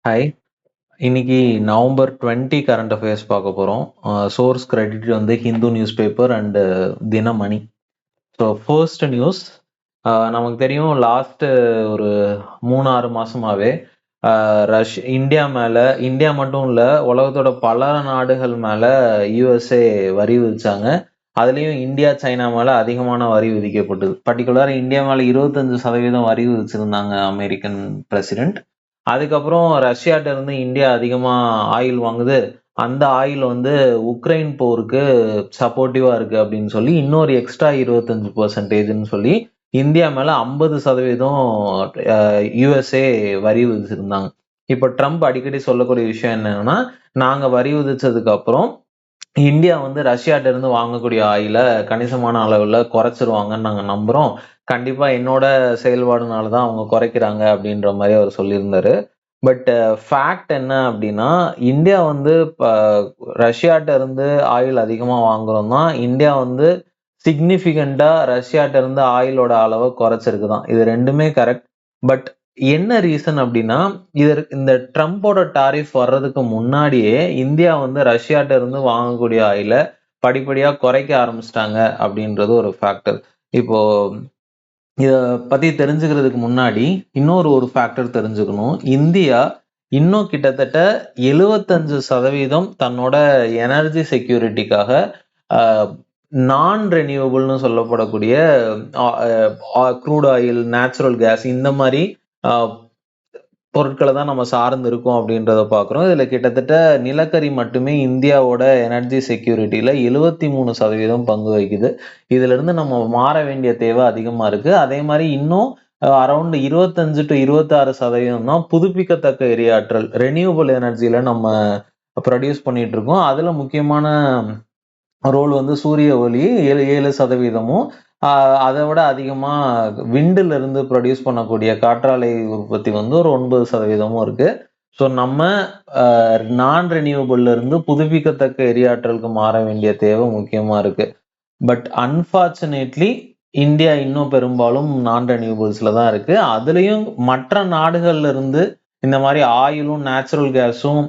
Hi. இன்னைக்கு November 20 current affairs பார்க்க போகிறோம். சோர்ஸ் கிரெடிட் வந்து Hindu news paper and Dinamani. So first news, நமக்கு தெரியும் லாஸ்ட் ஒரு 3-6 மாசமாவே இந்தியா மட்டும் இல்லை, உலகத்தோட பல நாடுகள் மேலே யூஎஸ்ஏ வரி விதிச்சாங்க. அதுலேயும் இந்தியா சைனா மேலே அதிகமான வரி விதிக்கப்பட்டது. பர்டிகுலராக இந்தியா மேலே 25% வரி விதிச்சிருந்தாங்க அமெரிக்கன் பிரசிடென்ட். அதுக்கப்புறம் ரஷ்யாட்ட இருந்து இந்தியா அதிகமா ஆயில் வாங்குது. அந்த ஆயில் வந்து உக்ரைன் போருக்கு சப்போர்ட்டிவா இருக்கு அப்படின்னு சொல்லி இன்னொரு எக்ஸ்ட்ரா 25%ன்னு சொல்லி இந்தியா மேல 50% யுஎஸ்ஏ வரி விதிச்சிருந்தாங்க. இப்ப ட்ரம்ப் அடிக்கடி சொல்லக்கூடிய விஷயம் என்னன்னா, நாங்க வரி விதிச்சதுக்கு அப்புறம் இந்தியா வந்து ரஷ்யாட்ட இருந்து வாங்கக்கூடிய ஆயில கணிசமான அளவுல குறைச்சிருவாங்கன்னு நாங்க நம்புறோம். கண்டிப்பா என்னோட செயல்பாடுனால தான் அவங்க குறைக்கிறாங்க அப்படின்ற மாதிரி அவர் சொல்லியிருந்தாரு. பட் ஃபேக்ட் என்ன அப்படின்னா, இந்தியா வந்து ரஷ்யாட்ட இருந்து ஆயில் அதிகமா வாங்குறோம் தான். இந்தியா வந்து சிக்னிஃபிகண்டா ரஷ்யாட்ட இருந்து ஆயிலோட அளவை குறைச்சிருக்குதான். இது ரெண்டுமே கரெக்ட். பட் என்ன ரீசன் அப்படின்னா, இந்த ட்ரம்போட டாரிஃப் வர்றதுக்கு முன்னாடியே இந்தியா வந்து ரஷ்யாட்ட இருந்து வாங்கக்கூடிய ஆயில படிப்படியா குறைக்க ஆரம்பிச்சிட்டாங்க அப்படின்றது ஒரு ஃபேக்டர். இப்போ இத பத்தி தெரிஞ்சுக்கிறதுக்கு முன்னாடி இன்னொரு ஃபேக்டர் தெரிஞ்சுக்கணும். இந்தியா இன்னும் கிட்டத்தட்ட 75% தன்னோட எனர்ஜி செக்யூரிட்டிக்காக நான் ரெனியூவபிள்னு சொல்லப்படக்கூடிய க்ரூட் ஆயில், நேச்சுரல் கேஸ் இந்த மாதிரி பொருட்களை தான் நம்ம சார்ந்து இருக்கோம் அப்படின்றத பார்க்குறோம். இதில் கிட்டத்தட்ட நிலக்கரி மட்டுமே இந்தியாவோட எனர்ஜி செக்யூரிட்டியில் 73% பங்கு வகிக்குது. இதிலிருந்து நம்ம மாற வேண்டிய தேவை அதிகமாக இருக்குது. அதே மாதிரி இன்னும் அரௌண்ட் 25 to 26% தான் புதுப்பிக்கத்தக்க எரியாற்றல் ரெனியூவபிள் எனர்ஜியில் நம்ம ப்ரொடியூஸ் பண்ணிட்டு இருக்கோம். அதில் முக்கியமான ரோல் வந்து சூரிய ஒளி 7% அதை விட அதிகமா விண்டுல இருந்து ப்ரொடியூஸ் பண்ணக்கூடிய காற்றாலை உற்பத்தி வந்து ஒரு 9% இருக்கு. ஸோ நம்ம நான் ரெனியூவபிள்ல இருந்து புதுப்பிக்கத்தக்க எரியாற்றலுக்கு மாற வேண்டிய தேவை முக்கியமா இருக்கு. பட் அன்பார்ச்சுனேட்லி இந்தியா இன்னும் பெரும்பாலும் நான் ரெனியூவபிள்ஸ்ல தான் இருக்கு. அதுலயும் மற்ற நாடுகள்ல இருந்து இந்த மாதிரி ஆயிலும் நேச்சுரல் கேஸும்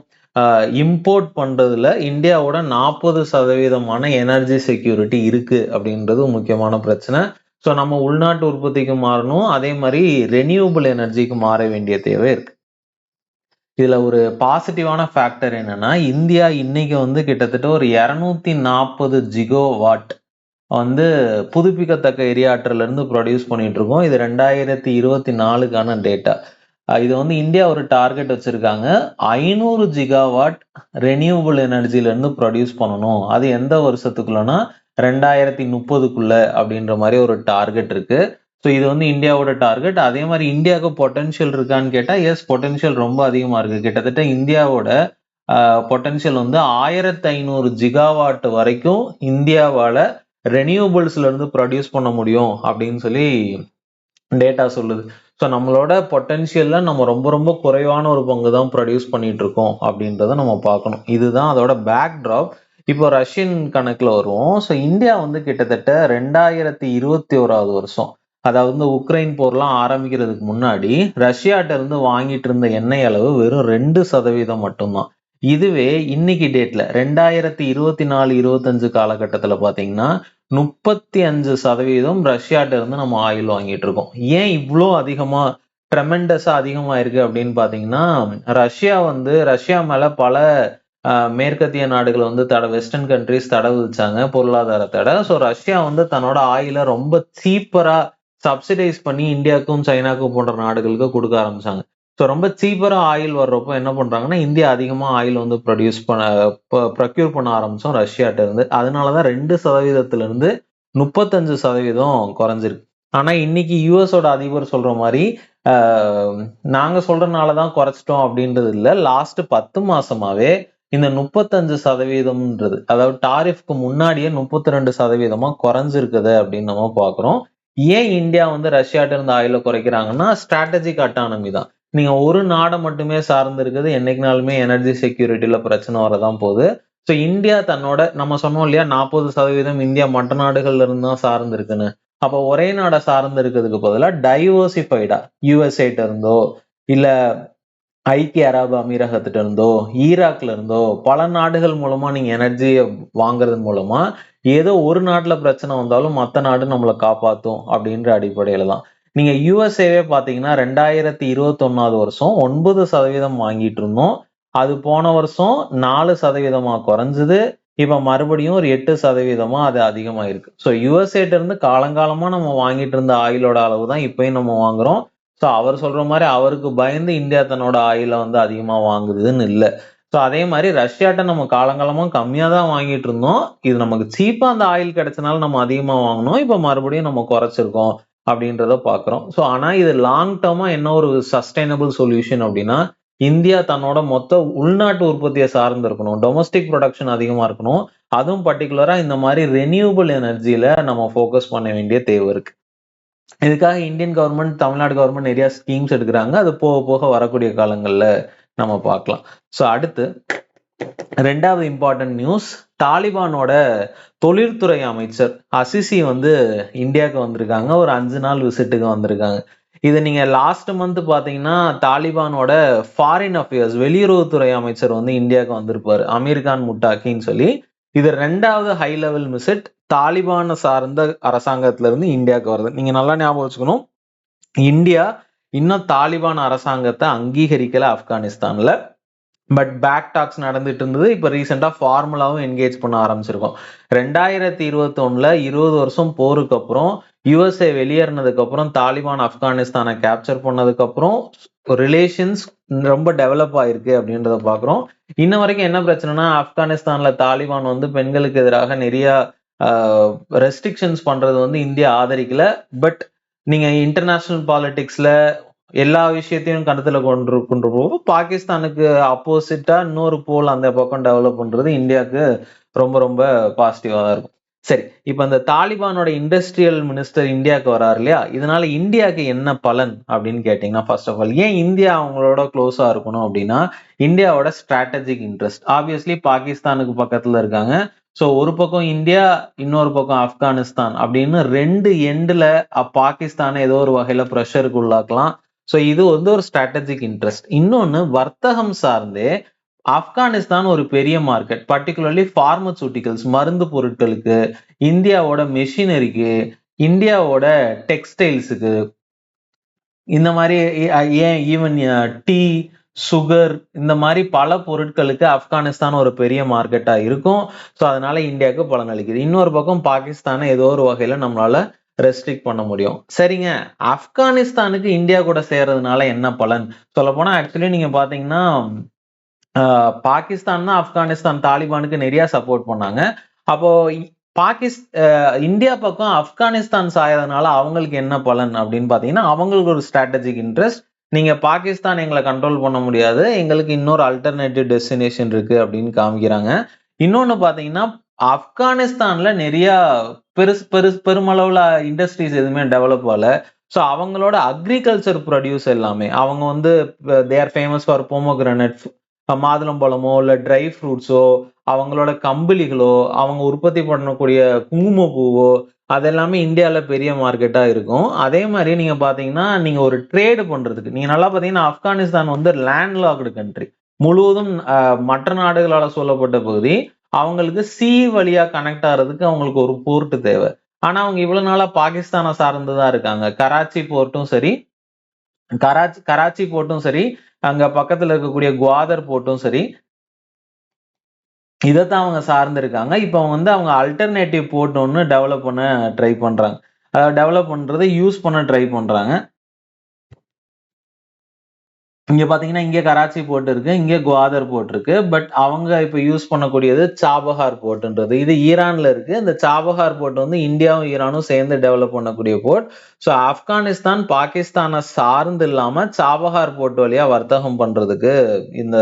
இம்போர்ட் பண்றதுல இந்தியாவோட 40% எனர்ஜி செக்யூரிட்டி இருக்கு அப்படின்றது முக்கியமான பிரச்சனை. ஸோ நம்ம உள்நாட்டு உற்பத்திக்கு மாறணும், அதே மாதிரி ரெனியூவபிள் எனர்ஜிக்கு மாற வேண்டிய தேவை இருக்கு. இதுல ஒரு பாசிட்டிவான ஃபேக்டர் என்னன்னா, இந்தியா இன்னைக்கு வந்து கிட்டத்தட்ட ஒரு 240 ஜிகோவாட் வந்து புதுப்பிக்கத்தக்க எரியாற்றல இருந்து ப்ரொடியூஸ் பண்ணிட்டு இருக்கோம். இது 2024க்கான டேட்டா. இது வந்து இந்தியா ஒரு டார்கெட் வச்சிருக்காங்க. 500 ஜிகாவாட் ரெனியூவபிள் எனர்ஜில இருந்து ப்ரொடியூஸ் பண்ணணும். அது எந்த வருஷத்துக்குள்ளனா 2030க்குள்ள அப்படின்ற மாதிரி ஒரு டார்கெட் இருக்கு. ஸோ இது வந்து இந்தியாவோட டார்கெட். அதே மாதிரி இந்தியாவுக்கு பொட்டன்ஷியல் இருக்கான்னு கேட்டா எஸ், பொட்டன்ஷியல் ரொம்ப அதிகமா இருக்கு. கிட்டத்தட்ட இந்தியாவோட பொட்டன்ஷியல் வந்து 1500 ஜிகாவாட் வரைக்கும் இந்தியாவால ரெனியூவபிள்ஸ்ல இருந்து ப்ரொடியூஸ் பண்ண முடியும் அப்படின்னு சொல்லி டேட்டா சொல்லுது. ஸோ நம்மளோட பொட்டன்ஷியல்ல நம்ம ரொம்ப ரொம்ப குறைவான ஒரு பங்கு தான் ப்ரொடியூஸ் பண்ணிட்டு இருக்கோம் அப்படின்றத நம்ம பார்க்கணும். இதுதான் அதோட பேக் ட்ராப். இப்போ ரஷ்யன் கணக்குல வருவோம். ஸோ இந்தியா வந்து கிட்டத்தட்ட 2021 வருஷம், அதாவது உக்ரைன் போர்லாம் ஆரம்பிக்கிறதுக்கு முன்னாடி ரஷ்யாட்ட இருந்து வாங்கிட்டு இருந்த எண்ணெய் அளவு வெறும் 2% மட்டும்தான். இதுவே இன்னைக்கு டேட்ல 2024-25 காலகட்டத்துல பாத்தீங்கன்னா 35% ரஷ்யாட்ட இருந்து நம்ம ஆயில் வாங்கிட்டு இருக்கோம். ஏன் இவ்வளோ அதிகமா ட்ரெமெண்டஸா அதிகமா இருக்கு அப்படின்னு பாத்தீங்கன்னா, ரஷ்யா மேல பல மேற்கத்திய நாடுகள் வந்து வெஸ்டர்ன் கண்ட்ரிஸ் தடை விதிச்சாங்க, பொருளாதார தடை. ஸோ ரஷ்யா வந்து தன்னோட ஆயில ரொம்ப சீப்பரா சப்சிடைஸ் பண்ணி இந்தியாவுக்கும் சைனாக்கும் போன்ற நாடுகளுக்கு கொடுக்க ஆரம்பிச்சாங்க. ஸோ ரொம்ப சீப்பரா ஆயில் வர்றப்போ என்ன பண்றாங்கன்னா, இந்தியா அதிகமா ஆயில் வந்து ப்ரொக்யூர் பண்ண ஆரம்பிச்சோம் ரஷ்யாட்ட இருந்து. அதனாலதான் 2% இருந்து 35% குறைஞ்சிருக்கு. ஆனா இன்னைக்கு யூஎஸோட அதிபர் சொல்ற மாதிரி நாங்க சொல்றதுனாலதான் குறைச்சிட்டோம் அப்படின்றது இல்ல. லாஸ்ட் 10 மாசமாவே இந்த 35%, அதாவது டாரிஃப்க்கு முன்னாடியே 32% குறைஞ்சிருக்குது அப்படின்னு நம்ம பாக்குறோம். ஏன் இந்தியா வந்து ரஷ்யாட்ட இருந்து ஆயில குறைக்கிறாங்கன்னா, ஸ்ட்ராட்டஜிக் அட்டானமி தான். நீங்க ஒரு நாடை மட்டுமே சார்ந்து இருக்குது என்னைக்குனாலுமே எனர்ஜி செக்யூரிட்டியில பிரச்சனை வரதான் போகுது. ஸோ இந்தியா தன்னோட, நம்ம சொன்னோம் இல்லையா 40% இந்தியா மற்ற நாடுகள்ல இருந்து தான் சார்ந்து இருக்குன்னு. அப்ப ஒரே நாடை சார்ந்து இருக்கிறதுக்கு பதிலா டைவர்சிஃபைடா யூஎஸ்ஏட்ட இருந்தோ இல்ல ஐக்கிய அரபு அமீரகத்திட்ட இருந்தோ, ஈராக்ல இருந்தோ பல நாடுகள் மூலமா நீங்க எனர்ஜிய வாங்குறது மூலமா, ஏதோ ஒரு நாட்டுல பிரச்சனை வந்தாலும் மத்த நாடு நம்மள காப்பாத்தும் அப்படின்ற அடிப்படையில தான். நீங்க யுஎஸ்ஏவே பார்த்தீங்கன்னா 2021வது வருஷம் 9% வாங்கிட்டு இருந்தோம். அது போன வருஷம் 4% குறைஞ்சது. இப்ப மறுபடியும் ஒரு 8% அது அதிகமாயிருக்கு. ஸோ யுஎஸ்ஏட்ட இருந்து காலங்காலமா நம்ம வாங்கிட்டு இருந்த ஆயிலோட அளவு தான் இப்பயும் நம்ம வாங்குறோம். ஸோ அவர் சொல்ற மாரி அவருக்கு பயந்து இந்தியா தன்னோட ஆயில வந்து அதிகமா வாங்குதுன்னு இல்ல. ஸோ அதே மாரி ரஷ்யாட்ட நம்ம காலங்காலமா கம்மியா தான் வாங்கிட்டு இருந்தோம். இது நமக்கு சீப்பா அந்த ஆயில் கிடைச்சனால நம்ம அதிகமா வாங்குனோம். இப்ப மறுபடியும் நம்ம குறைச்சிருக்கோம் அப்படின்றத பார்க்கிறோம். ஸோ ஆனா இது லாங் டர்மா என்ன ஒரு சஸ்டைனபிள் சொல்யூஷன் அப்படின்னா, இந்தியா தன்னோட மொத்த உள்நாட்டு உற்பத்திய சார்ந்து இருக்கணும். டொமஸ்டிக் புரொடக்ஷன் அதிகமா இருக்கணும். அதுவும் பர்ட்டிகுலரா இந்த மாரி ரெனியூவபிள் எனர்ஜில நம்ம ஃபோக்கஸ் பண்ண வேண்டிய தேவை இருக்கு. இதுக்காக இந்தியன் கவர்மெண்ட், தமிழ்நாடு கவர்மெண்ட் நெறைய ஸ்கீம்ஸ் எடுக்குறாங்க. அது போக போக வரக்கூடிய காலங்கள்ல நம்ம பார்க்கலாம். ஸோ அடுத்து 2வது இம்பார்ட்டன்ட் நியூஸ். தாலிபானோட தொழில்துறை அமைச்சர் அசிசி வந்து இந்தியாவுக்கு வந்திருக்காங்க. ஒரு 5 நாள் விசிட்டுக்கு வந்திருக்காங்க. இத நீங்க லாஸ்ட் மந்த் பார்த்தீங்கன்னா, தாலிபானோட ஃபாரின் அஃபேர்ஸ் வெளியுறவுத்துறை அமைச்சர் வந்து இந்தியாவுக்கு வந்திருப்பாரு. அமீர் கான் முட்டாக்கின்னு சொல்லி. இது 2வது ஹை லெவல் விசிட் தாலிபான சார்ந்த அரசாங்கத்துல இருந்து இந்தியாவுக்கு வருது. நீங்க நல்லா ஞாபகம் வச்சுக்கணும். இந்தியா இன்னும் தாலிபான் அரசாங்கத்தை அங்கீகரிக்கல ஆப்கானிஸ்தான்ல. பட் பேக் டாக்ஸ் நடந்துட்டு இருந்தது. இப்ப ரீசெண்டா ஃபார்முலாவும் என்கேஜ் பண்ண ஆரம்பிச்சிருக்கோம். 2021ல 20 வருஷம் போருக்கு அப்புறம் யுஎஸ்ஏ வெளியேறினதுக்கு அப்புறம் தாலிபான் ஆப்கானிஸ்தானை கேப்சர் பண்ணதுக்கு அப்புறம் ரிலேஷன்ஸ் ரொம்ப டெவலப் ஆயிருக்கு அப்படின்றத பாக்குறோம். இன்ன வரைக்கும் என்ன பிரச்சனைனா, ஆப்கானிஸ்தான்ல தாலிபான் வந்து பெண்களுக்கு எதிராக நிறைய ரெஸ்ட்ரிக்ஷன்ஸ் பண்றது வந்து இந்தியா ஆதரிக்கல. பட் நீங்க இன்டர்நேஷனல் பாலிடிக்ஸ்ல எல்லா விஷயத்தையும் கருத்துல கொண்டு போகும். பாகிஸ்தானுக்கு அப்போசிட்டா இன்னொரு போல் அந்த பக்கம் டெவலப் பண்றது இந்தியாவுக்கு ரொம்ப ரொம்ப பாசிட்டிவா தான் இருக்கும். சரி, இப்ப இந்த தாலிபானோட இண்டஸ்ட்ரியல் மினிஸ்டர் இந்தியாவுக்கு வராரு இல்லையா? இதனால இந்தியாவுக்கு என்ன பலன் அப்படின்னு கேட்டீங்கன்னா, ஃபர்ஸ்ட் ஆஃப் ஆல் ஏன் இந்தியா அவங்களோட க்ளோஸா இருக்கணும் அப்படின்னா, இந்தியாவோட ஸ்ட்ராட்டஜிக் இன்ட்ரெஸ்ட். ஆப்வியஸ்லி பாகிஸ்தானுக்கு பக்கத்துல இருக்காங்க. ஸோ ஒரு பக்கம் இந்தியா, இன்னொரு பக்கம் ஆப்கானிஸ்தான் அப்படின்னு 2 எண்ட்ல பாகிஸ்தானை ஏதோ ஒரு வகையில ப்ரெஷருக்கு உள்ளாக்கலாம். ஸோ இது வந்து ஒரு ஸ்ட்ராட்டஜிக் இன்ட்ரெஸ்ட். இன்னொன்னு வர்த்தகம் சார்ந்தே ஆப்கானிஸ்தான் ஒரு பெரிய மார்க்கெட். பர்டிகுலர்லி பார்மசூட்டிகல்ஸ் மருந்து பொருட்களுக்கு, இந்தியாவோட மெஷினரிக்கு, இந்தியாவோட டெக்ஸ்டைல்ஸுக்கு, இந்த மாதிரி ஏன் ஈவன் டீ, சுகர் இந்த மாதிரி பல பொருட்களுக்கு ஆப்கானிஸ்தான் ஒரு பெரிய மார்க்கெட்டா இருக்கும். ஸோ அதனால இந்தியாவுக்கு பலன் அளிக்குது. இன்னொரு பக்கம் பாகிஸ்தானை ஏதோ ஒரு வகையில நம்மளால ரெஸ்ட்ரிக்ட் பண்ண முடியும். சரிங்க, ஆப்கானிஸ்தானுக்கு இந்தியா கூட சேர்றதுனால என்ன பலன்? சொல்லப்போனா ஆக்சுவலி நீங்க பாத்தீங்கன்னா, பாகிஸ்தான் தான் ஆப்கானிஸ்தான் தாலிபானுக்கு நிறைய சப்போர்ட் பண்ணாங்க. அப்போ இந்தியா பக்கம் ஆப்கானிஸ்தான் சாயறதுனால அவங்களுக்கு என்ன பலன் அப்படின்னு பாத்தீங்கன்னா, அவங்களுக்கு ஒரு ஸ்ட்ராட்டஜிக் இன்ட்ரெஸ்ட். நீங்க பாகிஸ்தான் எங்களை கண்ட்ரோல் பண்ண முடியாது, எங்களுக்கு இன்னொரு அல்டர்னேட்டிவ் டெஸ்டினேஷன் இருக்கு அப்படின்னு காமிக்கிறாங்க. இன்னொன்னு பாத்தீங்கன்னா, ஆப்கானிஸ்தான்ல நிறைய பெருமளவுல இண்டஸ்ட்ரீஸ் எதுவுமே டெவலப் ஆகல. ஸோ அவங்களோட அக்ரிகல்ச்சர் ப்ரொடியூஸ் எல்லாமே அவங்க வந்து they are famous for pomegranate, மாதுளம்பழமோ இல்ல ட்ரை ஃப்ரூட்ஸோ, அவங்களோட கம்பளிகளோ, அவங்க உற்பத்தி பண்ணக்கூடிய குங்குமப்பூவோ, அதெல்லாமே இந்தியால பெரிய மார்க்கெட்டா இருக்கும். அதே மாதிரி நீங்க பாத்தீங்கன்னா, நீங்க ஒரு ட்ரேடு பண்றதுக்கு நீங்க நல்லா பாத்தீங்கன்னா, ஆப்கானிஸ்தான் வந்து லேண்ட் லாக்டு கண்ட்ரி. முழுவதும் மற்ற நாடுகளால சூழப்பட்ட பகுதி. அவங்களுக்கு சி வழியா கனெக்ட் ஆகிறதுக்கு அவங்களுக்கு ஒரு போர்ட் தேவை. ஆனா அவங்க இவ்வளவு நாளா பாகிஸ்தானை சார்ந்துதான் இருக்காங்க. கராச்சி போர்ட்டும் சரி, கராச்சி போர்ட்டும் சரி, அங்க பக்கத்துல இருக்கக்கூடிய குவாதர் போர்ட்டும் சரி, இதைத்தான் அவங்க சார்ந்திருக்காங்க. இப்ப அவங்க அல்டர்னேட்டிவ் போர்ட் ஒன்னு டெவலப் பண்ண ட்ரை பண்றாங்க. டெவலப் பண்றதை யூஸ் பண்ண ட்ரை பண்றாங்க. இங்க பாத்தீங்கன்னா, இங்க கராச்சி போர்ட் இருக்கு, இங்க குவாதர் போர்ட் இருக்கு. பட் அவங்க இப்ப யூஸ் பண்ணக்கூடியது சாபஹார் போர்ட்ன்றது. இது ஈரான்ல இருக்கு. இந்த சாபஹார் போர்ட் வந்து இந்தியாவும் ஈரானும் சேர்ந்து டெவலப் பண்ணக்கூடிய போர்ட். ஸோ ஆப்கானிஸ்தான் பாகிஸ்தானை சார்ந்து இல்லாம சாபஹார் போர்ட் வழியா வர்த்தகம் பண்றதுக்கு இந்த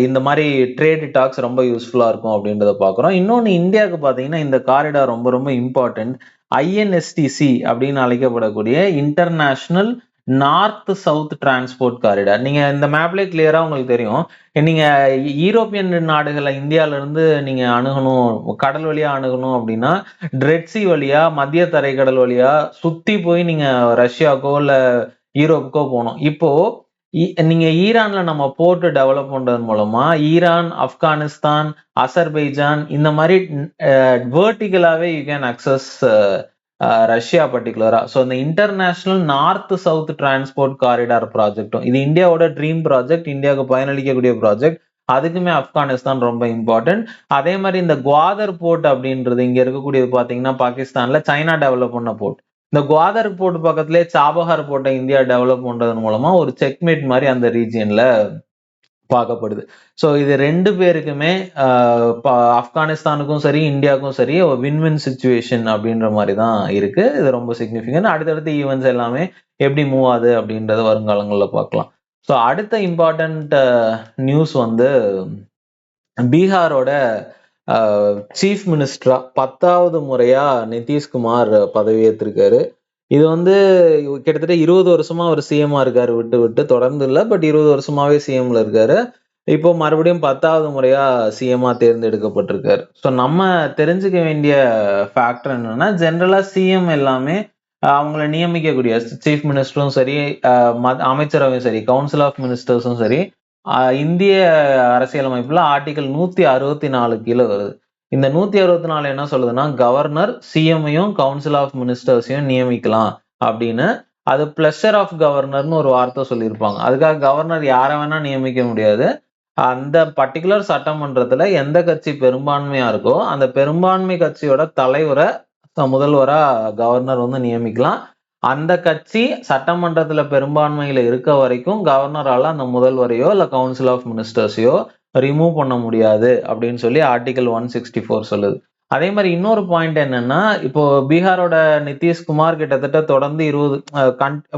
இந்த மாதிரி ட்ரேட் டாக்ஸ் ரொம்ப யூஸ்ஃபுல்லா இருக்கும் அப்படின்றத பாக்குறோம். இன்னொன்னு இந்தியாவுக்கு பாத்தீங்கன்னா, இந்த காரிடார் ரொம்ப ரொம்ப இம்பார்ட்டன்ட். ஐஎன்எஸ்டிசி அப்படின்னு அழைக்கப்படக்கூடிய international north south transport corridor. நீங்க இந்த மேப்லயே கிளியரா உங்களுக்கு தெரியும். நீங்க யூரோப்பியன் நாடுகளை இந்தியால இருந்து நீங்க அணுகணும், கடல் வழியா அணுகணும் அப்படின்னா ரெட் சி வழியா, மத்திய தரைக்கடல் வழியா சுத்தி போய் நீங்க ரஷ்யாக்கோ இல்ல யூரோப்புக்கோ போகணும். இப்போ நீங்க ஈரான்ல நம்ம போர்ட் டெவலப் பண்றது மூலமா ஈரான், ஆப்கானிஸ்தான், அசர்பைஜான் இந்த மாதிரி வேர்டிகலாவே யூ கேன் அக்சஸ் ரஷ்யா பர்டிகுலரா. ஸோ இந்த international north south transport corridor ப்ராஜெக்டும் இது இந்தியாவோட ட்ரீம் ப்ராஜெக்ட், இந்தியாவுக்கு பயனளிக்கக்கூடிய ப்ராஜெக்ட். அதுக்குமே ஆப்கானிஸ்தான் ரொம்ப இம்பார்ட்டன்ட். அதே மாதிரி இந்த குவாதர் போர்ட் அப்படின்றது இங்க இருக்கக்கூடியது பாத்தீங்கன்னா பாகிஸ்தான்ல சைனா டெவலப் பண்ண போர்ட். இந்த குவாதர் போர்ட் பக்கத்திலே சாபஹார் போர்ட்டை இந்தியா டெவலப் பண்றதன் மூலமா ஒரு செக்மேட் மாதிரி அந்த ரீஜியன்ல பார்க்கப்படுது. ஸோ இது ரெண்டு பேருக்குமே ஆப்கானிஸ்தானுக்கும் சரி இந்தியாவுக்கும் சரி ஒரு வின்-வின் சுச்சுவேஷன் அப்படின்ற மாதிரி தான் இருக்கு. இது ரொம்ப சிக்னிஃபிகன்ட். அடுத்தடுத்த ஈவெண்ட்ஸ் எல்லாமே எப்படி மூவ் ஆகுது அப்படின்றத வருங்காலங்களில் பார்க்கலாம். ஸோ அடுத்த இம்பார்ட்டன்ட் நியூஸ் வந்து பீகாரோட சீஃப் மினிஸ்டரா 10வது முறையா நிதிஷ்குமார் பதவியேற்றிருக்காரு. இது வந்து கிட்டத்தட்ட 20 வருஷமா அவர் சிஎம்மா இருக்காரு, விட்டு விட்டு தொடர்ந்து இல்லை, பட் 20 வருஷமாவே சிஎம்ல இருக்காரு. இப்போ மறுபடியும் 10வது முறையா சிஎம்மா தேர்ந்தெடுக்கப்பட்டிருக்காரு. ஸோ நம்ம தெரிஞ்சுக்க வேண்டிய ஃபேக்டர் என்னன்னா, ஜென்ரலா சிஎம் எல்லாமே அவங்கள நியமிக்கக்கூடிய சீஃப் மினிஸ்டரும் சரி, அமைச்சரவையும் சரி, கவுன்சில் ஆஃப் மினிஸ்டர்ஸும் சரி, இந்திய அரசியலமைப்புல ஆர்டிகல் 164 கீழே வருது. இந்த 164 என்ன சொல்லுதுன்னா, கவர்னர் சிஎம்ஐயும் கவுன்சில் ஆஃப் மினிஸ்டர்ஸையும் நியமிக்கலாம் அப்படின்னு. அது பிளஷர் ஆஃப் கவர்னர்னு ஒரு வார்த்தை சொல்லியிருப்பாங்க. அதுக்காக கவர்னர் யாரை வேணா நியமிக்க முடியாது. அந்த பர்டிகுலர் சட்டமன்றத்துல எந்த கட்சி பெரும்பான்மையா இருக்கோ அந்த பெரும்பான்மை கட்சியோட தலைவரை முதல்வரா கவர்னர் வந்து நியமிக்கலாம். அந்த கட்சி சட்டமன்றத்துல பெரும்பான்மையில இருக்க வரைக்கும் கவர்னரால அந்த முதல்வரையோ இல்ல கவுன்சில் ஆஃப் மினிஸ்டர்ஸையோ ரிமூவ் பண்ண முடியாது அப்படின்னு சொல்லி ஆர்டிகல் 164 சொல்லுது. அதே மாதிரி இன்னொரு பாயிண்ட் என்னன்னா, இப்போ பீகாரோட நிதிஷ்குமார் கிட்டத்தட்ட தொடர்ந்து 20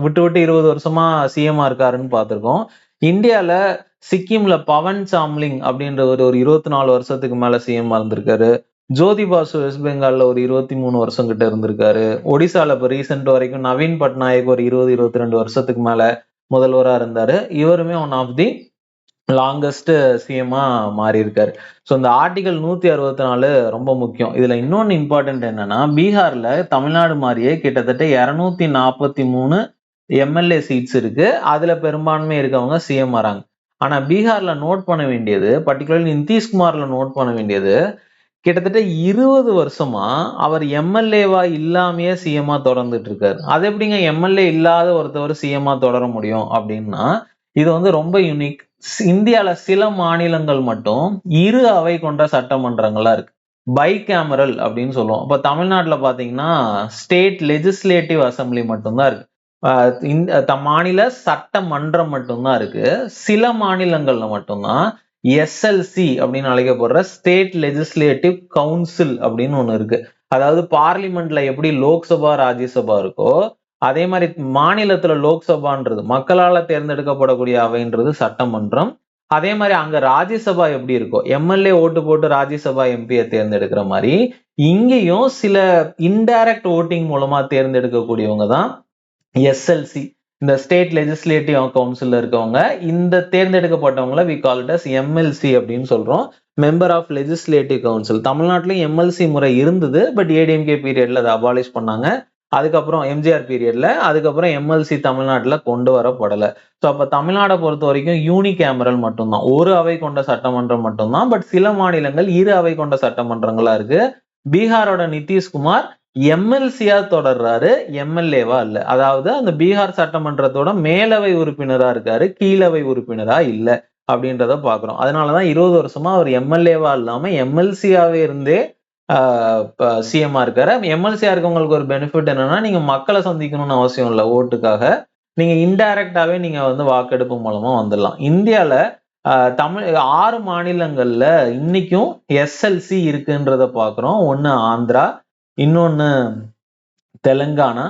விட்டு விட்டு 20 வருஷமா சிஎம்ஆ இருக்காருன்னு பார்த்திருக்கோம். இந்தியால சிக்கிம்ல பவன் சாம்லிங் அப்படின்றவர் ஒரு 24 வருஷத்துக்கு மேல சிஎம் இருந்திருக்காரு. ஜோதி பாசு வெஸ்ட் பெங்கால்ல ஒரு 23 வருஷம் கிட்ட இருந்திருக்காரு. ஒடிசால இப்ப ரீசெண்ட் வரைக்கும் நவீன் பட்நாயக் ஒரு 20-22 வருஷத்துக்கு மேல முதல்வரா இருந்தாரு. இவருமே ஒன் ஆஃப் தி லாங்கஸ்ட் சிஎம்மா மாறி இருக்காரு. ஸோ இந்த ஆர்டிகல் 164 ரொம்ப முக்கியம். இதுல இன்னொன்னு இம்பார்ட்டன்ட் என்னன்னா, பீகார்ல தமிழ்நாடு மாதிரியே கிட்டத்தட்ட 243 எம்எல்ஏ சீட்ஸ் இருக்கு. அதுல பெரும்பான்மை இருக்கவங்க சிஎம் வராங்க. ஆனா பீகார்ல நோட் பண்ண வேண்டியது, பர்டிகுலர்லி நிதிஷ்குமார்ல நோட் பண்ண வேண்டியது, கிட்டத்தட்ட 20 வருஷமா அவர் எம்எல்ஏவா இல்லாமயே சிஎம்மா தொடர்ந்துட்டு இருக்காரு. அது எப்படிங்க எம்எல்ஏ இல்லாத ஒருத்தவர் சிஎம்மா தொடர முடியும் அப்படின்னா, இது வந்து ரொம்ப யூனிக். இந்தியால சில மாநிலங்கள் மட்டும் 2 அவை கொண்ட சட்டமன்றங்களா இருக்கு. பை கேமரல் அப்படின்னு சொல்லுவோம். இப்ப தமிழ்நாட்டுல பாத்தீங்கன்னா ஸ்டேட் லெஜிஸ்லேட்டிவ் அசம்பிளி மட்டும்தான் இருக்கு. மாநில சட்டமன்றம் மட்டும்தான் இருக்கு. சில மாநிலங்கள்ல மட்டும்தான் எஸ்எல்சி அப்படின்னு அழைக்கப்படுற ஸ்டேட் லெஜிஸ்லேட்டிவ் கவுன்சில் அப்படின்னு ஒண்ணு இருக்கு. அதாவது பார்லிமெண்ட்ல எப்படி லோக்சபா ராஜ்யசபா இருக்கோ அதே மாதிரி மாநிலத்துல லோக்சபான்றது மக்களால தேர்ந்தெடுக்கப்படக்கூடிய அவைன்றது சட்டமன்றம். அதே மாதிரி அங்க ராஜ்யசபா எப்படி இருக்கோ எம்எல்ஏ ஓட்டு போட்டு ராஜ்யசபா எம்பியை தேர்ந்தெடுக்கிற மாதிரி இங்கேயும் சில இன்டைரக்ட் ஓட்டிங் மூலமா தேர்ந்தெடுக்கக்கூடியவங்க தான் எஸ்எல்சி. இந்த ஸ்டேட் லெஜிஸ்லேட்டிவ் கவுன்சில்ல இருக்கவங்க இந்த தேர்ந்தெடுக்கப்பட்டவங்கள we call it as MLC அப்படின்னு சொல்றோம். Member of legislative council. தமிழ்நாட்டிலும் எம்எல்சி முறை இருந்தது, பட் ஏடிஎம்கே பீரியட்ல அதை அபாலிஷ் பண்ணாங்க. அதுக்கப்புறம் எம்ஜிஆர் பீரியட்ல அதுக்கப்புறம் எம்எல்சி தமிழ்நாட்டுல கொண்டு வரப்படலை. ஸோ அப்ப தமிழ்நாடை பொறுத்த வரைக்கும் யூனிகேமரல் மட்டும்தான், ஒரு அவை கொண்ட சட்டமன்றம் மட்டும்தான். பட் சில மாநிலங்கள் 2 அவை கொண்ட சட்டமன்றங்களா இருக்கு. பீகாரோட நிதிஷ்குமார் எம்எல்சியா தொடர்றாரு, எம்எல்ஏவா இல்ல. அதாவது அந்த பீகார் சட்டமன்றத்தோட மேலவை உறுப்பினரா இருக்காரு, கீழவை உறுப்பினரா இல்ல அப்படின்றத பாக்குறோம். அதனாலதான் 20 வருஷமா அவர் எம்எல்ஏவா இல்லாம எம்எல்சியாவே இருந்தே சிஎம்ஆ இருக்காரு. எம்எல்சியா இருக்கவங்களுக்கு ஒரு பெனிஃபிட் என்னன்னா, நீங்க மக்களை சந்திக்கணும்னு அவசியம் இல்லை ஓட்டுக்காக. நீங்க இன்டைரக்டாவே நீங்க வந்து வாக்கெடுப்பு மூலமா வந்துடலாம். இந்தியால தமிழ் 6 மாநிலங்கள்ல இன்னைக்கும் எஸ்எல்சி இருக்குன்றத பாக்குறோம். ஒண்ணு ஆந்திரா, இன்னொன்னு தெலுங்கானா,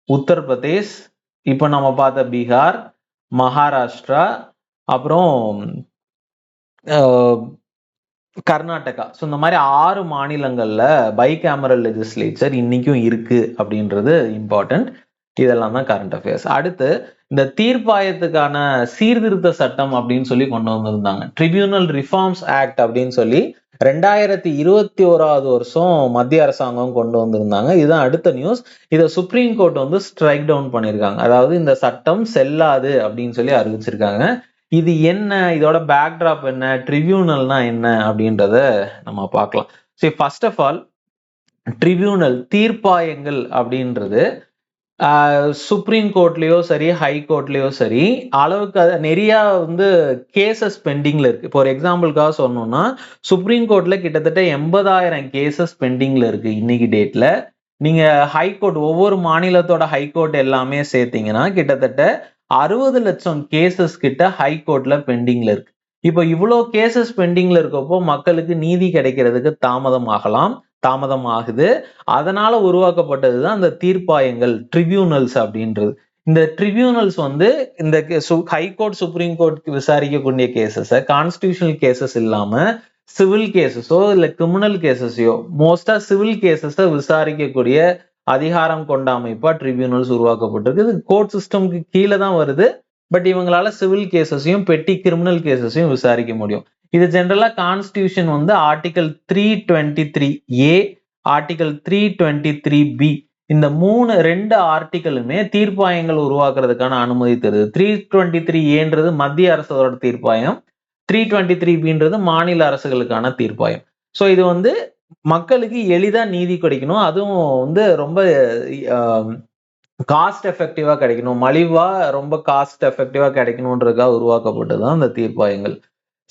உத்தரப்பிரதேஷ், இப்ப நம்ம பார்த்த பீகார், மகாராஷ்டிரா, அப்புறம் கர்நாடகா. ஸோ இந்த மாதிரி 6 மாநிலங்கள்ல பை கேமரல் லெஜிஸ்லேச்சர் இன்னைக்கும் இருக்கு அப்படின்றது இம்பார்ட்டன்ட். இதெல்லாம் தான் கரண்ட் அஃபேர்ஸ். அடுத்து இந்த தீர்ப்பாயத்துக்கான சீர்திருத்த சட்டம் அப்படின்னு சொல்லி கொண்டு வந்திருந்தாங்க. ட்ரிபியூனல் ரிஃபார்ம்ஸ் ஆக்ட் அப்படின்னு சொல்லி 2021 வருஷம் மத்திய அரசாங்கம் கொண்டு வந்திருந்தாங்க. இதுதான் அடுத்த நியூஸ். இதை சுப்ரீம் கோர்ட் வந்து ஸ்ட்ரைக் டவுன் பண்ணியிருக்காங்க. அதாவது இந்த சட்டம் செல்லாது அப்படின்னு சொல்லி அறிவிச்சிருக்காங்க. இது என்ன, இதோட பேக்ட்ராப் என்ன, ட்ரிபியூனல்னா என்ன அப்படின்றத நம்ம பார்க்கலாம். சரி, ஃபர்ஸ்ட் ஆஃப் ஆல் ட்ரிபியூனல் தீர்ப்பாயங்கள் அப்படின்றது சுப்ரீம் கோர்ட்லயோ சரி, ஹை கோர்ட்லயோ சரி, அளவுக்கு நிறைய வந்து கேசஸ் பெண்டிங்ல இருக்கு. ஃபார் எக்ஸாம்பிளுக்காக சொல்லணும்னா, சுப்ரீம் கோர்ட்ல கிட்டத்தட்ட 80,000 கேசஸ் பெண்டிங்ல இருக்கு இன்னைக்கு டேட்ல. நீங்க ஹை கோர்ட், ஒவ்வொரு மாநிலத்தோட ஹை கோர்ட் எல்லாமே சேர்த்தீங்கன்னா கிட்டத்தட்ட 60 லட்சம் கேசஸ் கிட்ட ஹை கோர்ட்ல பெண்டிங்ல இருக்கு. இப்போ இவ்வளோ கேசஸ் பெண்டிங்ல இருக்கப்போ மக்களுக்கு நீதி கிடைக்கிறதுக்கு தாமதம் ஆகுது. அதனால உருவாக்கப்பட்டதுதான் அந்த தீர்ப்பாயங்கள், ட்ரிபியூனல்ஸ் அப்படின்றது. இந்த ட்ரிபியூனல்ஸ் வந்து இந்த ஹை கோர்ட், சுப்ரீம் கோர்ட் விசாரிக்கக்கூடிய கேசஸ், கான்ஸ்டிடியூஷனல் கேசஸ் இல்லாம சிவில் கேசஸோ இல்ல கிரிமினல் கேசஸையோ, மோஸ்டா சிவில் கேசஸ விசாரிக்கக்கூடிய அதிகாரம் கொண்ட அமைப்பா ட்ரிபியூனல்ஸ் உருவாக்கப்பட்டிருக்கு. இது கோர்ட் சிஸ்டம்க்கு கீழே தான் வருது. பட் இவங்களால சிவில் கேசஸையும் பெட்டி கிரிமினல் கேசஸையும் விசாரிக்க முடியும். இது ஜெனரலா கான்ஸ்டிடியூஷன் வந்து ஆர்டிகல் 323A, ஆர்டிகல் 323B, இந்த ரெண்டு ஆர்டிகளுமே தீர்ப்பாயங்கள் உருவாக்குறதுக்கான அனுமதி தருது. 323Aன்றது மத்திய அரசோட தீர்ப்பாயம், 323Bன்றது மாநில அரசுகளுக்கான தீர்ப்பாயம். ஸோ இது வந்து மக்களுக்கு எளிதா நீதி கிடைக்கணும், அதுவும் வந்து ரொம்ப காஸ்ட் எஃபெக்டிவா கிடைக்கணும், மலிவா ரொம்ப காஸ்ட் எஃபெக்டிவா கிடைக்கணும்ன்றதுக்காக உருவாக்கப்பட்டதுதான் இந்த தீர்ப்பாயங்கள்.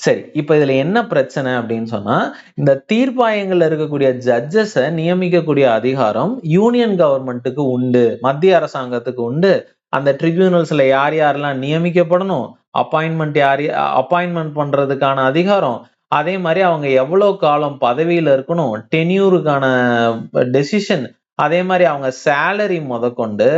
சரி, இப்ப இதுல என்ன பிரச்சனை அப்படின்னு சொன்னா, இந்த தீர்ப்பாயங்கள்ல இருக்கக்கூடிய ஜட்ஜஸ நியமிக்கக்கூடிய அதிகாரம் யூனியன் கவர்மெண்ட்டுக்கு உண்டு, மத்திய அரசாங்கத்துக்கு உண்டு. அந்த ட்ரிபியூனல்ஸ்ல யார் யாரெல்லாம் நியமிக்கப்படணும், அப்பாயின்மெண்ட் பண்றதுக்கான அதிகாரம், அதே மாதிரி அவங்க எவ்வளவு காலம் பதவியில இருக்கணும், டென்யூருக்கான டெசிஷன், அதே மாதிரி அவங்க சேலரி முதற்கொண்டு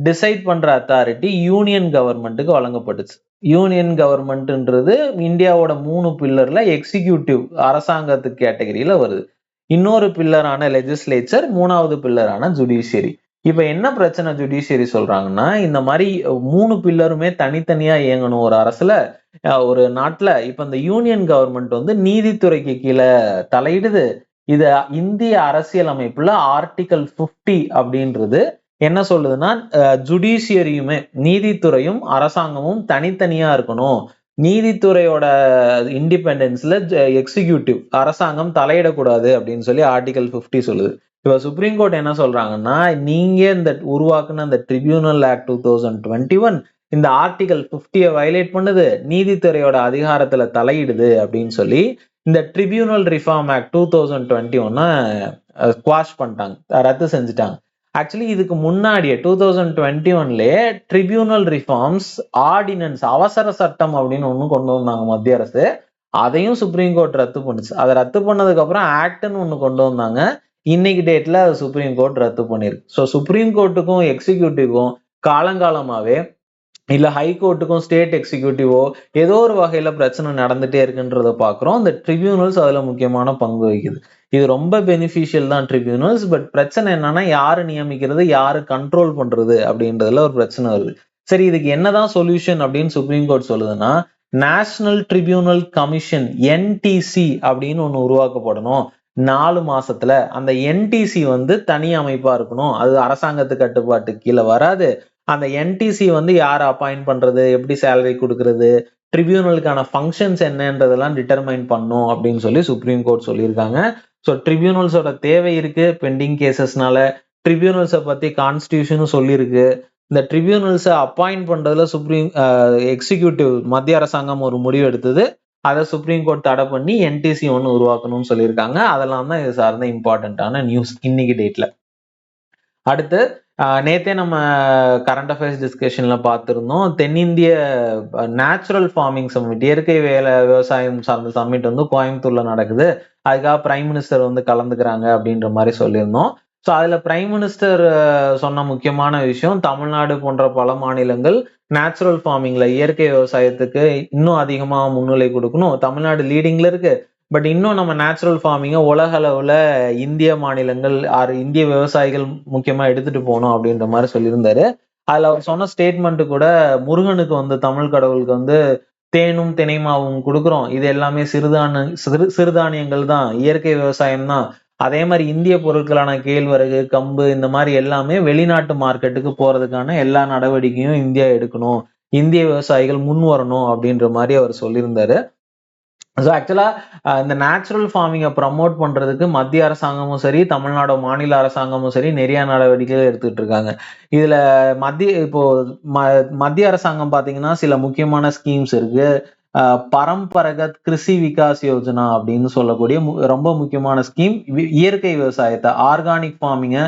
டிசைட் பண்ற அத்தாரிட்டி யூனியன் கவர்மெண்ட்டுக்கு வழங்கப்பட்டுச்சு. யூனியன் கவர்மெண்ட்ன்றது இந்தியாவோட 3 பில்லர்ல எக்ஸிகியூட்டிவ், அரசாங்கத்துக்கு கேட்டகரியில வருது. இன்னொரு பில்லரான லெஜிஸ்லேச்சர், 3வது பில்லரான ஜுடிஷியரி. இப்ப என்ன பிரச்சனை ஜுடிஷியரி சொல்றாங்கன்னா, இந்த மாதிரி 3 பில்லருமே தனித்தனியா இயங்கணும் ஒரு அரசுல, ஒரு நாட்டுல. இப்ப இந்த யூனியன் கவர்மெண்ட் வந்து நீதித்துறைக்கு கீழே தலையிடுது. இது இந்திய அரசியல் அமைப்புல ஆர்டிகல் 50 அப்படின்றது என்ன சொல்லுதுன்னா, ஜுடிஷியரியுமே, நீதித்துறையும் அரசாங்கமும் தனித்தனியா இருக்கணும். நீதித்துறையோட இண்டிபெண்டன்ஸ்ல எக்ஸிகியூட்டிவ், அரசாங்கம் தலையிடக்கூடாது அப்படின்னு சொல்லி ஆர்டிகல் 50 சொல்லுது. இப்ப சுப்ரீம் கோர்ட் என்ன சொல்றாங்கன்னா, நீங்க இந்த உருவாக்குன இந்த ட்ரிபியூனல் ஆக்ட் 2021 இந்த ஆர்டிகல் 50 வயலேட் பண்ணுது, நீதித்துறையோட அதிகாரத்துல தலையிடுது அப்படின்னு சொல்லி இந்த ட்ரிபியூனல் ரிஃபார்ம் ஆக்ட் 2021 குவாஷ் பண்ணிட்டாங்க, ரத்து செஞ்சுட்டாங்க. ஆக்சுவலி இதுக்கு முன்னாடியே 2021லயே ட்ரிபியூனல் ரிஃபார்ம்ஸ் ஆர்டினன்ஸ், அவசர சட்டம் அப்படின்னு ஒண்ணு கொண்டு வந்தாங்க மத்திய அரசு. அதையும் சுப்ரீம் கோர்ட் ரத்து பண்ணுச்சு. அதை ரத்து பண்ணதுக்கு அப்புறம் ஆக்ட்னு ஒண்ணு கொண்டு வந்தாங்க. இன்னைக்கு டேட்ல சுப்ரீம் கோர்ட் ரத்து பண்ணிருக்கு. ஸோ சுப்ரீம் கோர்ட்டுக்கும் எக்ஸிகியூட்டிவ்க்கும் காலங்காலமாவே, இல்ல ஹை கோர்ட்டுக்கும் ஸ்டேட் எக்ஸிகியூட்டிவோ ஏதோ ஒரு வகையில பிரச்சனை நடந்துட்டே இருக்குன்றத பாக்குறோம். இந்த ட்ரிபியூனல்ஸ் அதுல முக்கியமான பங்கு வகிக்குது. இது ரொம்ப பெனிஃபிஷியல் தான் ட்ரிபியூனல்ஸ். பட் பிரச்சனை என்னன்னா, யாரு நியமிக்கிறது, யாரு கண்ட்ரோல் பண்றது அப்படின்றதுல ஒரு பிரச்சனை வருது. சரி, இதுக்கு என்னதான் சொல்யூஷன் அப்படின்னு சுப்ரீம் கோர்ட் சொல்லுதுன்னா, நேஷனல் ட்ரிபியூனல் கமிஷன், என்டிசி அப்படின்னு ஒண்ணு உருவாக்கப்படணும். 4 மாசத்துல அந்த என்டிசி வந்து தனி அமைப்பா இருக்கணும். அது அரசாங்கத்து கட்டுப்பாட்டு கீழே வராது. அந்த என்டிசி வந்து யார் அப்பாயிண்ட் பண்றது, எப்படி சேலரி கொடுக்கறது, ட்ரிபியூனலுக்கான ஃபங்க்ஷன்ஸ் என்னன்றதெல்லாம் டிட்டர்மைன் பண்ணும் அப்படின்னு சொல்லி சுப்ரீம் கோர்ட் சொல்லியிருக்காங்க. ஸோ ட்ரிபியூனல்ஸோட தேவை இருக்கு பெண்டிங் கேசஸ்னால. ட்ரிபியூனல்ஸை பத்தி கான்ஸ்டியூஷனும் சொல்லியிருக்கு. இந்த ட்ரிபியூனல்ஸை அப்பாயிண்ட் பண்றதுல எக்ஸிகியூட்டிவ், மத்திய அரசாங்கம் ஒரு முடிவு எடுத்தது. அதை சுப்ரீம் கோர்ட் தடை பண்ணி என்டிசி ஒன்று உருவாக்கணும்னு சொல்லியிருக்காங்க. அதெல்லாம் தான் இது சார்ந்த இம்பார்ட்டன்டான நியூஸ் இன்னைக்கு டேட்ல. அடுத்து நேத்தே நம்ம கரண்ட் அஃபேர்ஸ் டிஸ்கஷன்ல பார்த்திருந்தோம். தென்னிந்திய நேச்சுரல் ஃபார்மிங் சம்மிட், இயற்கை விவசாயம் சார்ந்த சம்மிட் வந்து கோயம்புத்தூர்ல நடக்குது. அதுக்காக பிரைம் மினிஸ்டர் வந்து கலந்துக்கிறாங்க அப்படின்ற மாதிரி சொல்லியிருந்தோம். ஸோ அதுல பிரைம் மினிஸ்டர் சொன்ன முக்கியமான விஷயம், தமிழ்நாடு போன்ற பல மாநிலங்கள் நேச்சுரல் ஃபார்மிங்ல, இயற்கை விவசாயத்துக்கு இன்னும் அதிகமா முன்னிலை கொடுக்கணும். தமிழ்நாடு லீடிங்ல இருக்கு. பட் இன்னும் நம்ம நேச்சுரல் ஃபார்மிங்கை உலக அளவுல இந்திய மாநிலங்கள், இந்திய விவசாயிகள் முக்கியமா எடுத்துட்டு போகணும் அப்படின்ற மாதிரி சொல்லியிருந்தாரு. அதுல அவர் சொன்ன ஸ்டேட்மெண்ட் கூட, முருகனுக்கு வந்து, தமிழ் கடவுளுக்கு வந்து தேனும் தினைமாவும் கொடுக்குறோம். இது எல்லாமே சிறுதானியங்கள் தான், இயற்கை விவசாயம் தான். அதே மாதிரி இந்திய பொருட்களான கேழ்வரகு, கம்பு இந்த மாதிரி எல்லாமே வெளிநாட்டு மார்க்கெட்டுக்கு போறதுக்கான எல்லா நடவடிக்கையும் இந்தியா எடுக்கணும். இந்திய விவசாயிகள் முன் வரணும் அப்படின்ற மாதிரி அவர் சொல்லியிருந்தாரு. ஸோ ஆக்சுவலா இந்த நேச்சுரல் ஃபார்மிங்கை ப்ரமோட் பண்றதுக்கு மத்திய அரசாங்கமும் சரி, தமிழ்நாடு மாநில அரசாங்கமும் சரி நிறைய நடவடிக்கைகள் எடுத்துட்டு இருக்காங்க. இதுல இப்போ மத்திய அரசாங்கம் பாத்தீங்கன்னா சில முக்கியமான ஸ்கீம்ஸ் இருக்கு. பரம்பரகத் கிருஷி விகாஸ் யோஜனா அப்படின்னு சொல்லக்கூடிய ரொம்ப முக்கியமான ஸ்கீம். இயற்கை விவசாயத்தை, ஆர்கானிக் ஃபார்மிங்கை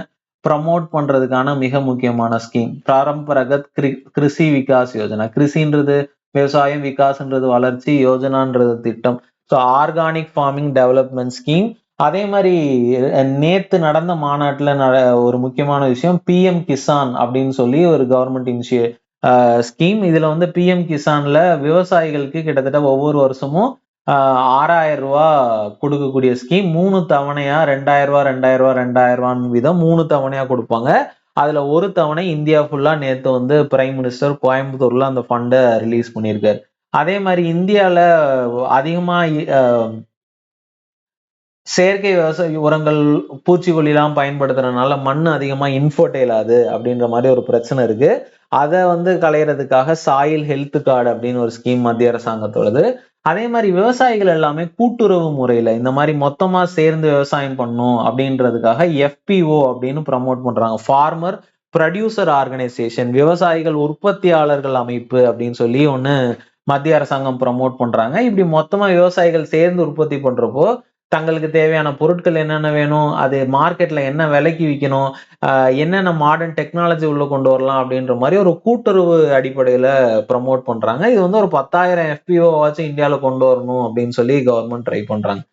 ப்ரமோட் பண்றதுக்கான மிக முக்கியமான ஸ்கீம் பரம்பரகத் கிருஷி விகாஸ் யோஜனா. கிருஷின்றது விவசாயம், விகாஸ்ன்றது வளர்ச்சி, யோஜனான்றது திட்டம். So organic farming development scheme. அதே மாதிரி நேத்து நடந்த மாநாட்டுல ஒரு முக்கியமான விஷயம் பிஎம் கிசான் அப்படின்னு சொல்லி ஒரு கவர்மெண்ட் ஸ்கீம். இதுல வந்து பிஎம் கிசான்ல விவசாயிகளுக்கு கிட்டத்தட்ட ஒவ்வொரு வருஷமும் 6,000 ரூபாய் கொடுக்கக்கூடிய ஸ்கீம். 3 தவணையா 2,000 ரூபாய் 2,000 ரூபாய் 2,000 ரூபான்னு வீதம் 3 தவணையா கொடுப்பாங்க. அதுல ஒரு தவணை இந்தியா ஃபுல்லா நேத்து வந்து பிரைம் மினிஸ்டர் கோயம்புத்தூர்ல அந்த ஃபண்டை ரிலீஸ் பண்ணியிருக்காரு. அதே மாதிரி இந்தியால அதிகமா செயற்கை விவசாய உரங்கள், பூச்சிக்கொல்லிலாம் பயன்படுத்துறதுனால மண் அதிகமா இன்ஃபர்டைல் ஆகுது அப்படின்ற மாதிரி ஒரு பிரச்சனை இருக்கு. அதை வந்து களையறதுக்காக சாயில் ஹெல்த் கார்டு அப்படின்னு ஒரு ஸ்கீம் மத்திய அரசாங்கத்தோடது. அதே மாதிரி விவசாயிகள் எல்லாமே கூட்டுறவு முறையில இந்த மாதிரி மொத்தமா சேர்ந்து விவசாயம் பண்ணும் அப்படின்றதுக்காக எஃபிஓ அப்படின்னு ப்ரமோட் பண்றாங்க. ஃபார்மர் ப்ரொடியூசர் ஆர்கனைசேஷன், விவசாயிகள் உற்பத்தியாளர்கள் அமைப்பு அப்படின்னு சொல்லி ஒண்ணு மத்திய அரசாங்கம் ப்ரமோட் பண்றாங்க. இப்படி மொத்தமா விவசாயிகள் சேர்ந்து உற்பத்தி பண்றப்போ தங்களுக்கு தேவையான பொருட்கள் என்னென்ன வேணும், அது மார்க்கெட்ல என்ன விலைக்கு விற்கணும், என்னென்ன மாடர்ன் டெக்னாலஜி உள்ள கொண்டு வரலாம் அப்படின்ற மாதிரி ஒரு கூட்டுறவு அடிப்படையில ப்ரமோட் பண்றாங்க. இது வந்து ஒரு 10,000 எஃபிஓ வாச்சும் இந்தியாவில கொண்டு வரணும் அப்படின்னு சொல்லி கவர்மெண்ட் ட்ரை பண்றாங்க,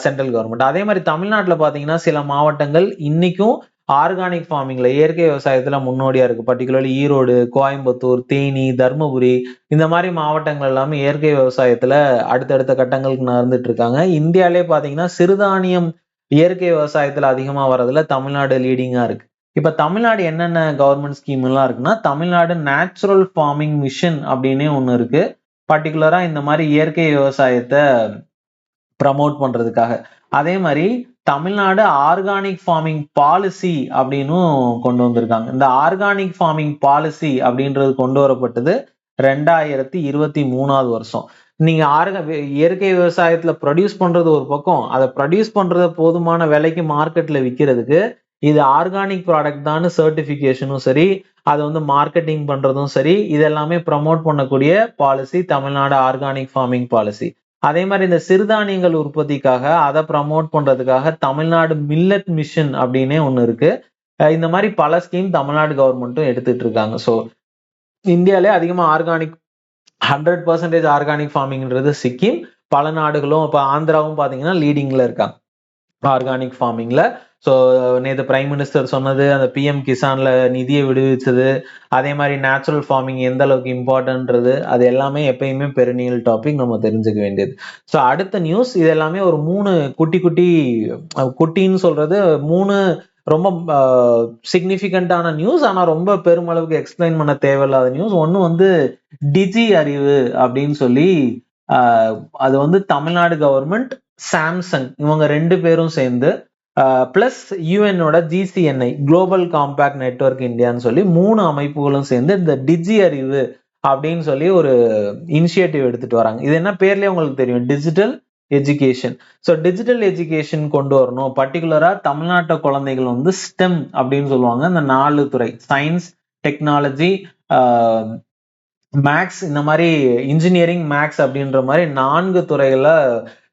சென்ட்ரல் கவர்மெண்ட். அதே மாதிரி தமிழ்நாட்டுல பாத்தீங்கன்னா சில மாவட்டங்கள் இன்னைக்கும் ஆர்கானிக் ஃபார்மிங்ல, இயற்கை விவசாயத்துல முன்னோடியா இருக்கு. பர்டிகுலர்லி ஈரோடு, கோயம்புத்தூர், தேனி, தர்மபுரி இந்த மாதிரி மாவட்டங்கள் எல்லாமே இயற்கை விவசாயத்துல அடுத்தடுத்த கட்டங்களுக்கு நடந்துட்டு இருக்காங்க. இந்தியாலே பாத்தீங்கன்னா சிறுதானியம் இயற்கை விவசாயத்துல அதிகமா வர்றதுல தமிழ்நாடு லீடிங்கா இருக்கு. இப்ப தமிழ்நாடு என்னென்ன கவர்மெண்ட் ஸ்கீம் எல்லாம் இருக்குன்னா, தமிழ்நாடு நேச்சுரல் ஃபார்மிங் மிஷன் அப்படின்னே ஒண்ணு இருக்கு. பர்டிகுலரா இந்த மாதிரி இயற்கை விவசாயத்தை ப்ரமோட் பண்றதுக்காக. அதே மாதிரி தமிழ்நாடு ஆர்கானிக் ஃபார்மிங் பாலிசி அப்படின்னு கொண்டு வந்திருக்காங்க. இந்த ஆர்கானிக் ஃபார்மிங் பாலிசி அப்படின்றது கொண்டு வரப்பட்டது 2023 வருஷம். நீங்க இயற்கை விவசாயத்துல ப்ரொடியூஸ் பண்றது ஒரு பக்கம், அதை ப்ரொடியூஸ் பண்றத போதுமான விலைக்கு மார்க்கெட்ல விற்கிறதுக்கு இது ஆர்கானிக் ப்ராடக்ட் தான் சர்டிபிகேஷனும் சரி, அதை வந்து மார்க்கெட்டிங் பண்றதும் சரி, இதெல்லாமே ப்ரமோட் பண்ணக்கூடிய policy Tamil Nadu organic farming policy. அதே மாதிரி இந்த சிறுதானியங்கள் உற்பத்திக்காக அதை ப்ரமோட் பண்றதுக்காக தமிழ்நாடு மில்லட் மிஷன் அப்படின்னே ஒண்ணு இருக்கு. இந்த மாதிரி பல ஸ்கீம் தமிழ்நாடு கவர்மெண்ட்டும் எடுத்துட்டு இருக்காங்க. ஸோ இந்தியாலே அதிகமா ஆர்கானிக் 100% ஆர்கானிக் ஃபார்மிங்ன்றது சிக்கிம். பல நாடுகளும் இப்ப ஆந்திராவும் பாத்தீங்கன்னா லீடிங்ல இருக்காங்க ஆர்கானிக் ஃபார்மிங்ல. ஸோ நேற்று பிரைம் மினிஸ்டர் சொன்னது, அந்த பிஎம் கிசான்ல நிதியை விடுவிச்சது, அதே மாதிரி நேச்சுரல் ஃபார்மிங் எந்த அளவுக்கு இம்பார்ட்டன்றது, அது எல்லாமே எப்பயுமே பெரினியல் டாபிக், நம்ம தெரிஞ்சுக்க வேண்டியது. ஸோ அடுத்த நியூஸ் இது எல்லாமே ஒரு 3 குட்டி குட்டி, குட்டின்னு சொல்றது 3 ரொம்ப சிக்னிபிகண்டான நியூஸ். ஆனா ரொம்ப பெருமளவுக்கு எக்ஸ்பிளைன் பண்ண தேவையில்லாத நியூஸ். ஒண்ணு வந்து டிஜி அறிவு அப்படின்னு சொல்லி, அது வந்து தமிழ்நாடு கவர்மெண்ட், சாம்சங் இவங்க 2 பேரும் சேர்ந்து பிளஸ் யுஎன்னோட ஜிசிஎன்ஐ குளோபல் காம்பேக்ட் நெட்வொர்க் இந்தியான்னு சொல்லி 3 அமைப்புகளும் சேர்ந்து இந்த டிஜி அறிவு அப்படின்னு சொல்லி ஒரு இனிஷியேட்டிவ் எடுத்துட்டு வராங்க. இது என்ன பேர்லயே உங்களுக்கு தெரியும், digital education. So digital education கொண்டு வரணும். பர்டிகுலரா தமிழ்நாட்டு குழந்தைகள் வந்து ஸ்டெம் அப்படின்னு சொல்லுவாங்க, இந்த 4 துறை, சயின்ஸ், டெக்னாலஜி, மேக்ஸ், இந்த மாதிரி இன்ஜினியரிங், மேக்ஸ் அப்படின்ற மாதிரி 4 துறைகளை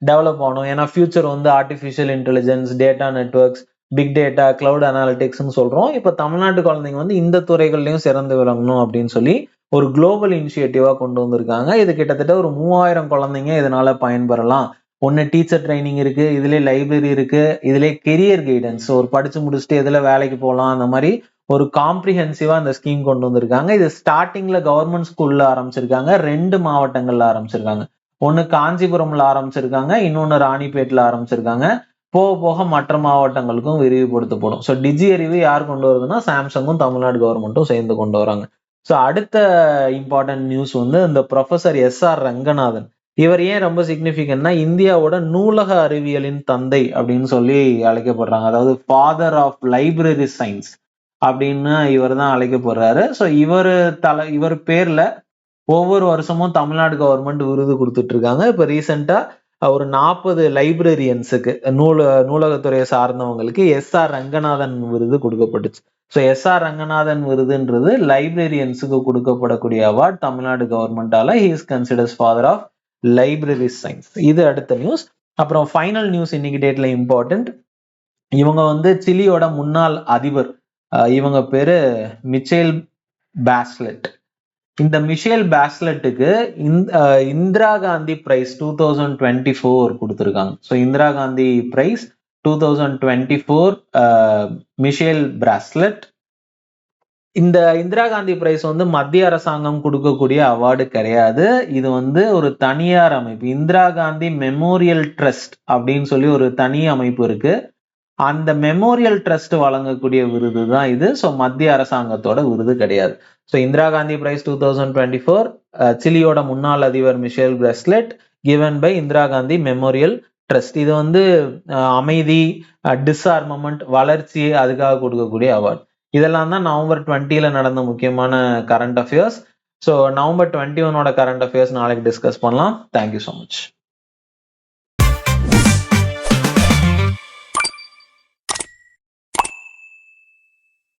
டெவலப் ஆகணும். ஏன்னா ஃபியூச்சர் வந்து artificial intelligence, data networks, big data, cloud அனாலிட்டிக்ஸ்னு சொல்றோம். இப்ப தமிழ்நாட்டு குழந்தைங்க வந்து இந்த துறைகள்லயும் சிறந்து விளங்கணும் அப்படின்னு சொல்லி ஒரு குளோபல் இனிஷியேட்டிவா கொண்டு வந்திருக்காங்க. இது கிட்டத்தட்ட ஒரு 3000 குழந்தைங்க இதனால பயன்பெறலாம். ஒன்னு டீச்சர் ட்ரைனிங் இருக்கு, இதுல லைப்ரரி இருக்கு, இதுல கெரியர் கைடன்ஸ், ஒரு படிச்சு முடிச்சுட்டு எதுல வேலைக்கு போகலாம், அந்த மாதிரி ஒரு காம்ப்ரிஹென்சிவா இந்த ஸ்கீம் கொண்டு வந்திருக்காங்க. இது ஸ்டார்டிங்ல கவர்மெண்ட் ஸ்கூல்ல ஆரம்பிச்சிருக்காங்க, 2 மாவட்டங்கள்ல ஆரம்பிச்சிருக்காங்க. ஒன்னு காஞ்சிபுரம்ல ஆரம்பிச்சிருக்காங்க, இன்னொன்னு ராணிப்பேட்ல ஆரம்பிச்சிருக்காங்க. போக போக மற்ற மாவட்டங்களுக்கும் விரிவுபடுத்தப்படும். ஸோ டிஜி அறிவு யார் கொண்டு வருதுன்னா சாம்சங்கும் தமிழ்நாடு கவர்மெண்ட்டும் சேர்ந்து கொண்டு வராங்க. ஸோ அடுத்த இம்பார்ட்டன்ட் நியூஸ் வந்து இந்த ப்ரொஃபசர் எஸ்.ஆர். ரங்கநாதன். இவர் ஏன் ரொம்ப சிக்னிஃபிகன்ட்னா, இந்தியாவோட நூலக அறிவியலின் தந்தை அப்படின்னு சொல்லி அழைக்கப்படுறாங்க. அதாவது ஃபாதர் ஆஃப் லைப்ரரி சயின்ஸ் அப்படின்னு இவர் தான் அழைக்கப்படுறாரு. ஸோ இவர் பேர்ல ஒவ்வொரு வருஷமும் தமிழ்நாடு கவர்மெண்ட் விருது கொடுத்துட்டு இருக்காங்க. இப்ப ரீசெண்டா ஒரு 40 லைப்ரரியன்ஸுக்கு நூலகத்துறையை சார்ந்தவங்களுக்கு எஸ்.ஆர். ரங்கநாதன் விருது கொடுக்கப்பட்டுச்சு. So S R. ரங்கநாதன் விருதுன்றது லைப்ரரியன்ஸுக்கு கொடுக்கப்படக்கூடிய அவார்ட் தமிழ்நாடு கவர்மெண்டால. He is considers father of library science. இது அடுத்த நியூஸ். அப்புறம் ஃபைனல் நியூஸ் இன்னைக்கு டேட்ல இம்பார்ட்டன்ட். இவங்க வந்து சிலியோட முன்னாள் அதிபர். இவங்க பேரு மிச்சேல் பாஸ்லெட். இந்த மிஷேல் பாஸ்லெட்டுக்கு இந்திரா காந்தி பிரைஸ் 2024 கொடுத்துருக்காங்க. So Indira Gandhi prize 2024 Michelle Bachelet. இந்த இந்திரா காந்தி பிரைஸ் வந்து மத்திய அரசாங்கம் கொடுக்கக்கூடிய அவார்டு கிடையாது. இது வந்து ஒரு தனியார் அமைப்பு, இந்திரா காந்தி மெமோரியல் ட்ரஸ்ட் அப்படின்னு சொல்லி ஒரு தனி அமைப்பு இருக்கு. அந்த மெமோரியல் ட்ரஸ்ட் வழங்கக்கூடிய விருது தான் இது. ஸோ மத்திய அரசாங்கத்தோட விருது கிடையாது. ஸோ இந்திரா காந்தி பிரைஸ் 2024 சிலியோட முன்னாள் அதிபர் Michelle Bachelet, given by Indira Gandhi memorial trust. இது வந்து அமைதி, டிஸ்ஆர்மமெண்ட், வளர்ச்சி, அதுக்காக கொடுக்கக்கூடிய அவார்டு. இதெல்லாம் தான் நவம்பர் 20 நடந்த முக்கியமான current affairs. So November 21 current affairs நாளைக்கு டிஸ்கஸ் பண்ணலாம். Thank you so much.